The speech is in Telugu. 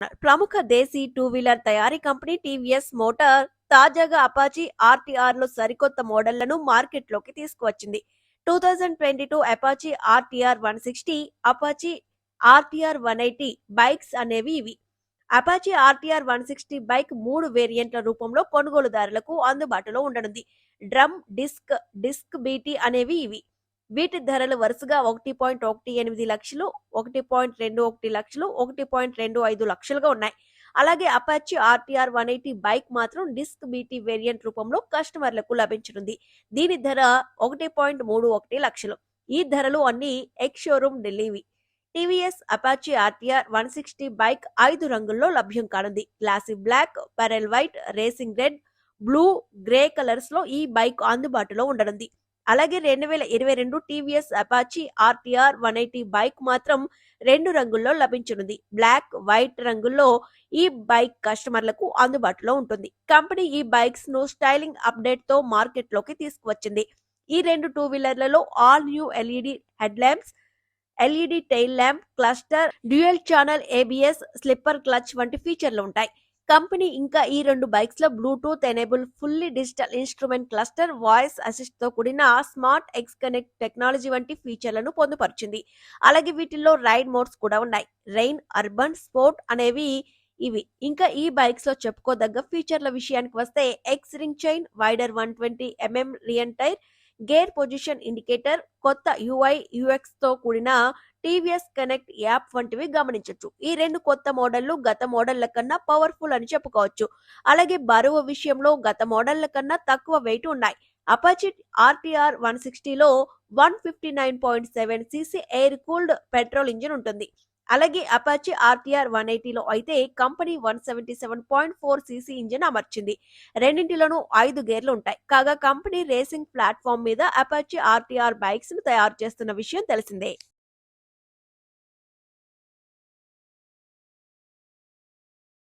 ప్రముఖ దేశీ టూ వీలర్ తయారీ కంపెనీ టీవీఎస్ మోటార్ తాజాగా అపాచీ ఆర్టీఆర్ లో సరికొత్త మోడళ్లను మార్కెట్లోకి తీసుకువచ్చింది. 2022 Apache RTR 160, Apache RTR 180 bikes అనేవి ఇవి. అపాచీ ఆర్టీఆర్ 160 బైక్ 3 వేరియంట్ల రూపంలో కొనుగోలుదారులకు అందుబాటులో ఉండనుంది. డ్రమ్, డిస్క్ బీటీ అనేవి ఇవి. వీటి ధరలు వరుసగా 1.18 లక్షలు, 1.21 లక్షలు, 1.25 లక్షలుగా ఉన్నాయి. అలాగే అపాచీ ఆర్టీఆర్ 180 బైక్ మాత్రం డిస్క్ బీటీ వేరియంట్ రూపంలో కస్టమర్లకు లభించనుంది. దీని ధర 1.31 లక్షలు. ఈ ధరలు అన్ని ఎక్స్ షోరూమ్ ఢిల్లీవి. టీవీఎస్ అపాచీ ఆర్టీఆర్ 160 బైక్ 5 రంగుల్లో లభ్యం కానుంది. Classic black, pearl white, racing red, blue, grey colours లో ఈ బైక్ అందుబాటులో ఉండనుంది. అలాగే 2022 టీవీఎస్ అపాచీ ఆర్టీఆర్ 180 బైక్ మాత్రం 2 రంగుల్లో లభించనుంది. బ్లాక్, వైట్ రంగుల్లో ఈ బైక్ కస్టమర్లకు అందుబాటులో ఉంటుంది. కంపెనీ ఈ బైక్స్ ను స్టైలింగ్ అప్డేట్ తో మార్కెట్ లోకి తీసుకువచ్చింది. ఈ 2 టూ వీలర్లలో all new LED head lamps, LED tail lamp, cluster, dual channel ABS, slipper clutch వంటి ఫీచర్లు ఉంటాయి. కంపెనీ ఇంకా ఈ 2 బైక్స్ లో Bluetooth enable fully digital instrument cluster, voice assist తో కూడిన స్మార్ట్ ఎక్స్ కనెక్ట్ టెక్నాలజీ వంటి ఫీచర్లను పొందుపరిచింది. అలాగే వీటిల్లో రైడ్ మోడ్స్ కూడా ఉన్నాయి. రెయిన్, అర్బన్, స్పోర్ట్ అనేవి ఇవి. ఇంకా ఈ బైక్స్ లో చెప్పుకోదగ్గ ఫీచర్ల విషయానికి వస్తే X ring chain, wider 120mm rear tyre, gear position indicator, కొత్త యూఐ యూఎక్స్ తో కూడిన టీవీఎస్ కనెక్ట్ యాప్ వంటివి గమనించవచ్చు. ఈ 2 కొత్త మోడళ్లు గత మోడళ్ల కన్నా పవర్ఫుల్ అని చెప్పుకోవచ్చు. అలాగే బరువు విషయంలో గత మోడళ్ల కన్నా తక్కువ వెయిట్ ఉన్నాయి. అపాచీ ఆర్టీఆర్ 160లో 159.7 CC air cooled petrol engine ఉంటుంది. అలాగే అపాచీ ఆర్టీఆర్ 180లో అయితే కంపెనీ 177.4 సీసీ ఇంజిన్ అమర్చింది. రెండింటిలోనూ 5 గేర్లు ఉంటాయి. కాగా కంపెనీ రేసింగ్ ప్లాట్ఫామ్ మీద అపాచీ ఆర్టీఆర్ బైక్స్ ను తయారు చేస్తున్న విషయం తెలిసిందే.